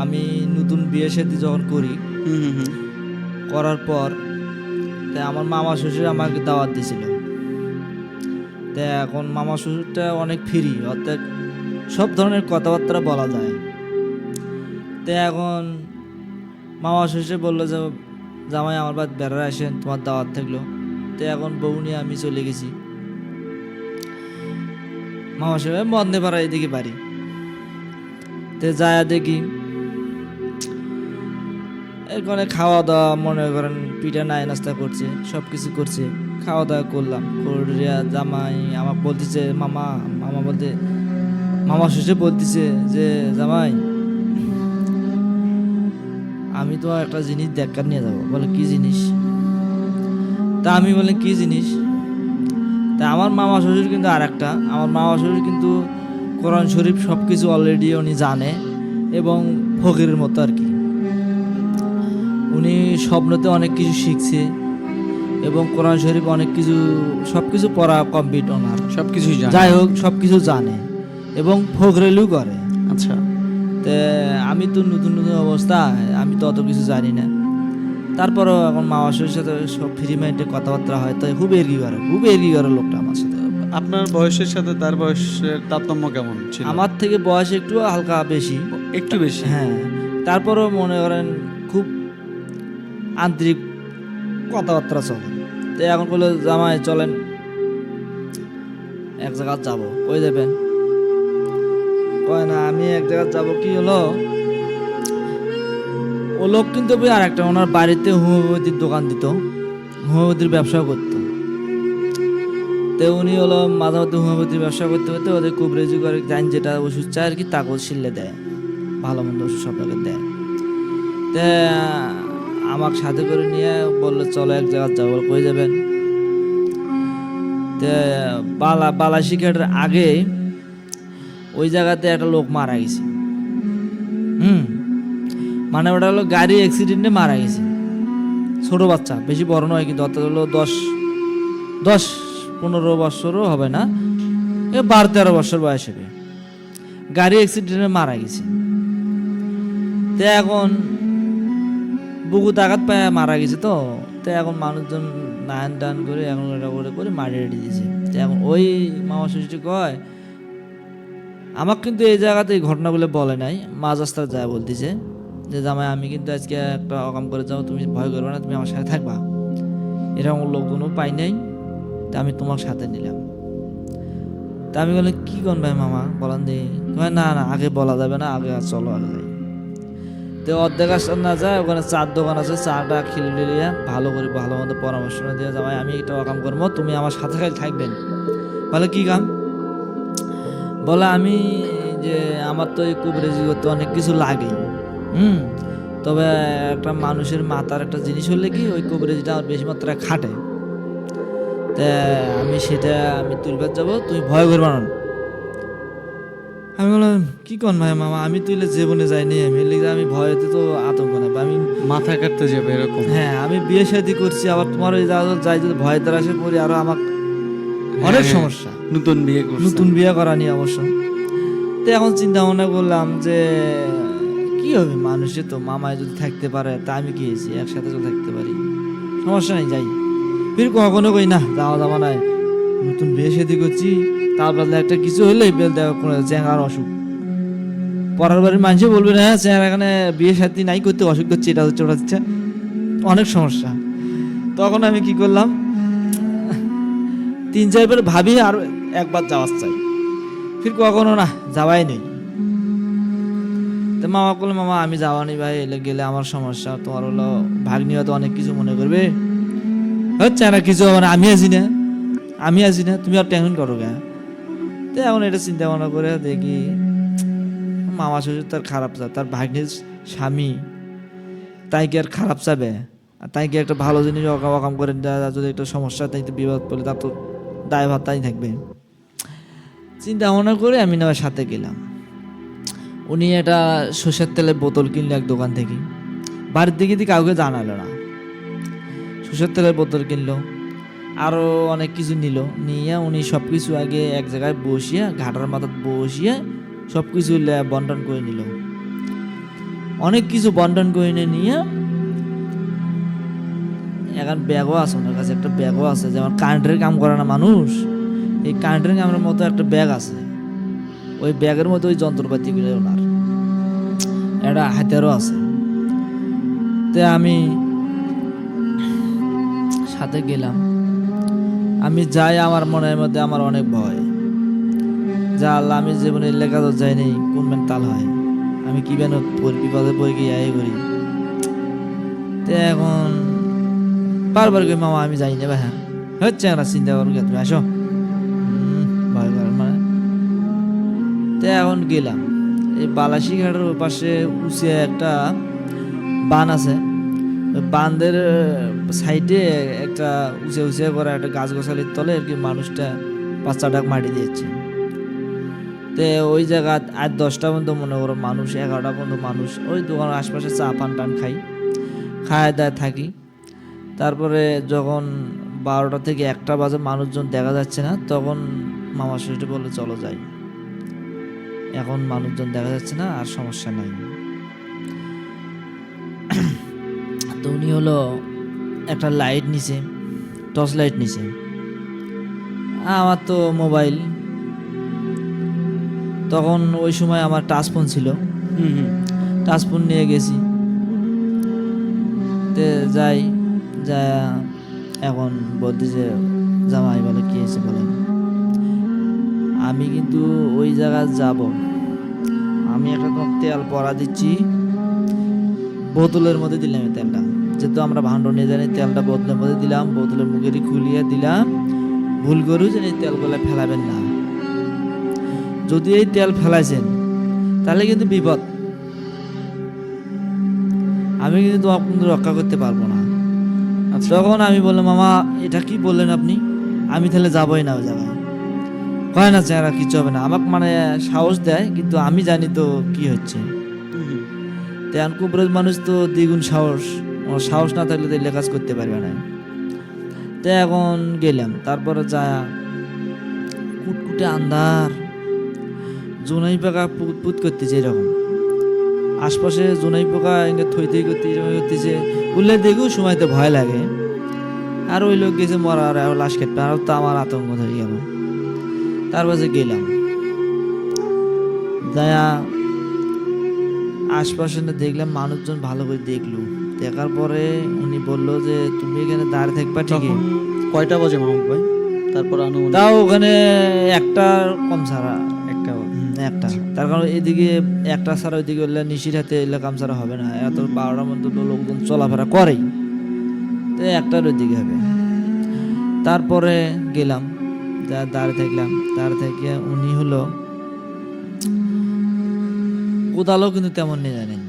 আমি নতুন বিয়ে শাদী যখন করি, করার পর তাই আমার মামা শ্বশুর আমাকে দাওয়াত দিয়েছিল। তাই এখন মামা শ্বশুরটা অনেক ফ্রি, অর্থাৎ সব ধরনের কথাবার্তা বলা যায়। তাই এখন মামা শ্বশুর বললো যে জামাই আমার বাদ বেড়ার আসেন, তোমার দাওয়াত থাকলো। তো এখন বউ নিয়ে আমি চলে গেছি মামা শ্বশুর মন্দে পাড়া এদিকে বাড়ি। তো যায় দেখি এখানে খাওয়া দাওয়া, মনে করেন পিঠা নাই নাস্তা করছে, সব কিছু করছে, খাওয়া দাওয়া করলাম। করিয়া জামাই আমাকে বলতেছে মামা, মামা বলতে মামা শ্বশুর বলতেছে যে জামাই আমি তো একটা জিনিস দেখার নিয়ে যাবো। বলে কি জিনিস? তা আমি বললাম কি জিনিস? তা আমার মামা শ্বশুর কিন্তু আর একটা, আমার মামা শ্বশুর কিন্তু কোরআন শরীফ সব কিছু অলরেডি উনি জানে এবং ফকিরের মতো আর কি। উনি স্বপ্নতে অনেক কিছু শিখছে এবং কোরআন শরীফ অনেক কিছু, সব কিছু পড়া কমপ্লিট ওনার, সব কিছুই জানে। যাই হোক সব কিছু জানে এবং ফকরেলও করে। আচ্ছা, তে আমি তো নতুন নতুন অবস্থা, আমি তো অত কিছু জানি না। তারপরেও এখন মামা শ্বশুরের সাথে সব ফ্রি মাইন্ডে কথাবার্তা হয়, তাই খুব এগি করে, খুব এগি করে লোকটা আমার সাথে। আপনার বয়সের সাথে তার বয়সের তারতম্য কেমন ছিল? আমার থেকে বয়স একটু হালকা বেশি, একটু বেশি। হ্যাঁ। তারপরেও মনে করেন খুব আন্তরিক কথাবার্তা চলে। তো এখন বলে জামাই চলেন এক জায়গা যাবো, কই যাবেন? কয় না আমি এক জায়গা যাবো। কি হলো, ও লোক কিন্তু আর একটা ওনার বাড়িতে হোমিওপ্যাথির দোকান দিত, হোমিওপ্যাথির ব্যবসা করতো। তো উনি হলো মাঝে মধ্যে হোমিওপ্যাথির ব্যবসা করতে করতে ওদের কুবরেজি করে, জান যেটা ওষুধ চায় আর কি তাকে শিল্লে দেয়, ভালো মন্দ ওষুধ সব লোকের দেয়। তা আমাকে সাথে করে নিয়ে বললো চলো এক জায়গা যাবো। কই যাবেন? তে বালাশিখাটের আগে ওই জায়গাতে একটা লোক মারা গেছে। মানে ওটা হলো গাড়ি অ্যাক্সিডেন্টে মারা গেছে, ছোট বাচ্চা, বেশি বড় নয় কিন্তু, অর্থাৎ হলো 10-15 বছরও হবে না, 12-13 বছর বয়স হবে, গাড়ি অ্যাক্সিডেন্টে মারা গেছে। তো এখন বুকুতে আঘাত পায় মারা গেছে। তো এখন মানুষজন নায়ন টান করে এখন এটা করে করে মারিয়ে দিয়েছে। তো এখন ওই মামা শ্বশুরটি কয় আমাকে কিন্তু এই জায়গাতে এই ঘটনাগুলো বলে নাই, মাঝ রাস্তায় যায় বলতেছে যে জামাই আমি কিন্তু আজকে একটা অকাম করে যাও, তুমি ভয় করবে না, তুমি আমার সাথে থাকবা। এরকম লোকজনও পাই নাই, তা আমি তোমার সাথে নিলাম। তা আমি বললাম কি কোন ভাই মামা বলান দিই? না না আগে বলা যাবে না, আগে চলো আগে যাই। তো অর্ধেক আসতে না যায়, ওখানে চার দোকান আছে, চাটা খেলে দিয়ে ভালো করে ভালো মতো পরামর্শ না দিয়ে জামাই আমি একটা অকাম করবো, তুমি আমার সাথে খালি থাকবেন। বলে কি কাম? বলে আমি যে আমার তো এই কুবরেজি করতে অনেক কিছু লাগে, তবে একটা মানুষের মাথার একটা জিনিস হলে কি ওই কুবরেজিটা আমার বেশি মাত্রায় খাটে। তা আমি সেটা আমি তুলবার যাবো, তুমি ভয় করবা না। আমি বললাম কি কন ভাই মামা, আমি তুইলে জীবনে যাইনি, আমি ভয়তে তো আতঙ্ক না, আমি মাথা কাটতে যাবে এরকম? হ্যাঁ আমি বিয়ে শাদী করছি, আবার তোমার ওই যাই যদি ভয় দ্বারা আসে পড়ি আরো আমার অনেক সমস্যা। নতুন বিয়ে করছেন। নতুন বিয়ে করা নিয়ে অবশ্য। তো এখন চিন্তা ভাবনা করলাম যে কি হবে, মানুষে তো মামায় যদি থাকতে পারে তা আমি কি হয়েছি, একসাথে যদি থাকতে পারি সমস্যা নেই, যাই। ফির কখনো কই না যাওয়া যাওয়া নাই, নতুন বিয়ে শাদী করছি, তার বদলে একটা কিছু হলে কোনো চ্যাঙার অসুখ, পরের বাড়ির মানুষই বলবে না হ্যাঁ চ্যাঙার এখানে বিয়ে শাদী নাই করতে অসুখ করছে, এটা হচ্ছে ওটা হচ্ছে, অনেক সমস্যা। তখন আমি কি করলাম, 3-4 বার ভাবি আর একবার যাওয়ার চাই, ফির কখনো না যাওয়াই নেই। তো মামা বললো মামা আমি যাওয়া নেই ভাই, এলে গেলে আমার সমস্যা, তোমার হলো ভাগ্নি হয়তো অনেক কিছু মনে করবে, হচ্ছে না কিছু মানে আমি আছি না, তুমি আর টেনশন করো গা। তো এখন এটা চিন্তা ভাবনা করে দেখি মামা শ্বশুর তার খারাপ চায়, তার ভাগ্নির স্বামী তাই কি আর খারাপ চাবে? আর তাই কি একটা ভালো জিনিস অকাম করে যদি একটা সমস্যা তাই তো বিপদ পড়লে তার তো দায়ভার তাই থাকবে। চিন্তা ভাবনা করে আমি না সাথে গেলাম। উনি একটা সর্ষের তেলের বোতল কিনলো এক দোকান থেকে, বাড়ির দিকে দিয়ে কাউকে জানালো না, সর্ষের তেলের বোতল কিনলো, আরও অনেক কিছু নিল, নিয়ে উনি সব কিছু আগে এক জায়গায় বসিয়ে ঘাটার মাথা বসিয়ে সব কিছু বন্টন করে নিল। অনেক কিছু বন্টন করে নিয়ে এখন ব্যাগও আছে ওনার কাছে, একটা ব্যাগও আছে, যেমন কারেন্টের কাম করে না মানুষ, এই কারেন্টের কামের মতো একটা ব্যাগ আছে, ওই ব্যাগের মধ্যে ওই যন্ত্রপাতিগুলো ওনার, একটা হাতিয়ারও আছে। তে আমি সাথে গেলাম, আমি যাই, আমার মনের মধ্যে আমার অনেক ভয়, যা আল্লাহ আমি জীবনে লেখা তো যাইনি, কোন বেন তাল হয়, আমি কি বেন বিপদে পড়ে গিয়ে আই করি। তে এখন বারবার কই মামা আমি যাই না ভাই, হচ্ছে আমরা চিন্তা করো তুমি আসো, ভয় করেন মানে। তে এখন গেলাম, এই বালাসী ঘাটের পাশে উঁচিয়ে একটা বান আছে, ওই বাঁধের সাইডে একটা উঁচে উঁচে করা একটা গাছ গোছালির তলে আর কি মানুষটা 5-4 মাটি দিয়েছে। তে ওই জায়গা 8-10টা পর্যন্ত মনে করো মানুষ, 11টা পর্যন্ত মানুষ, ওই দোকানের আশপাশে চা পান টান খায় দায় থাকি। তারপরে যখন 12টা থেকে 1টা বাজে মানুষজন দেখা যাচ্ছে না, তখন মামা শ্বশুরটি বললো চলো যাই, এখন মানুষজন দেখা যাচ্ছে না, আর সমস্যা নাই। তো উনি হলো একটা লাইট নিছে, টর্চ লাইট নিছে, আমার তো মোবাইল, তখন ওই সময় আমার টাচ ফোন ছিল, টাচ ফোন নিয়ে গেছি। তে যাই, যা এখন বলতেছে জামাই বলে কি হয়েছে বলেন, আমি কিন্তু ওই জায়গায় যাব, আমি একটা তেল পরা দিচ্ছি, বোতলের মধ্যে দিলাম এই তেলটা, যেহেতু আমরা ভান্ড নিয়ে জানি, তেলটা বোতলের মধ্যে দিলাম, বোতলের মুখেরই খুলিয়ে দিলাম, ভুল করেও যেন এই তেলগুলো ফেলাবেন না, যদি এই তেল ফেলাইছেন তাহলে কিন্তু বিপদ, আমি কিন্তু তোমাকে কিন্তু রক্ষা করতে পারবো না। তখন আমি বললাম মামা এটা কি বললেন আপনি, আমি তাহলে যাবোই না ওই জায়গায়, কয় না চেহারা কিছু হবে না, আমাকে মানে সাহস দেয়, কিন্তু আমি জানি তো কি হচ্ছে। তেমন কুবরজ মানুষ তো দ্বিগুণ সাহস, ওর সাহস না থাকলে তো কাজ করতে পারবে না। তো এখন গেলাম, তারপরে যা কুটকুটে আন্ধার, জোনাই পোকা পুত করতেছে এরকম, আশপাশে জোনাই পোকা থই করতেছে, উল্লে দেখেও সময়তে ভয় লাগে, আর ওই লোক গেছে মরার লাশ কেটে, আর তো আমার আতঙ্ক ধরে গেল। তারপরে গেলাম, দয়া আশপাশে দেখলাম মানুষজন ভালো করে দেখলো, দেখার পরে উনি বললো যে তুমি এখানে দাঁড়িয়ে থাকবা ঠিকই। কয়টা বাজে মাহমুদ ভাই? তারপর আনুমানিক তাও ওখানে একটা কম ছাড়া, একটা একটা, তার কারণ এদিকে একটা ছাড়া ওইদিকে নিশির হাতে এলে কাম ছাড়া হবে না, এত 12টার মধ্যে লোকজন চলাফেরা করেই, তো একটার ওইদিকে হবে। তারপরে গেলাম, যা দাঁড়িয়ে থাকলাম, দাঁড়িয়ে থেকে উনি হলো কোদালও কিন্তু তেমন নিয়ে জানেন,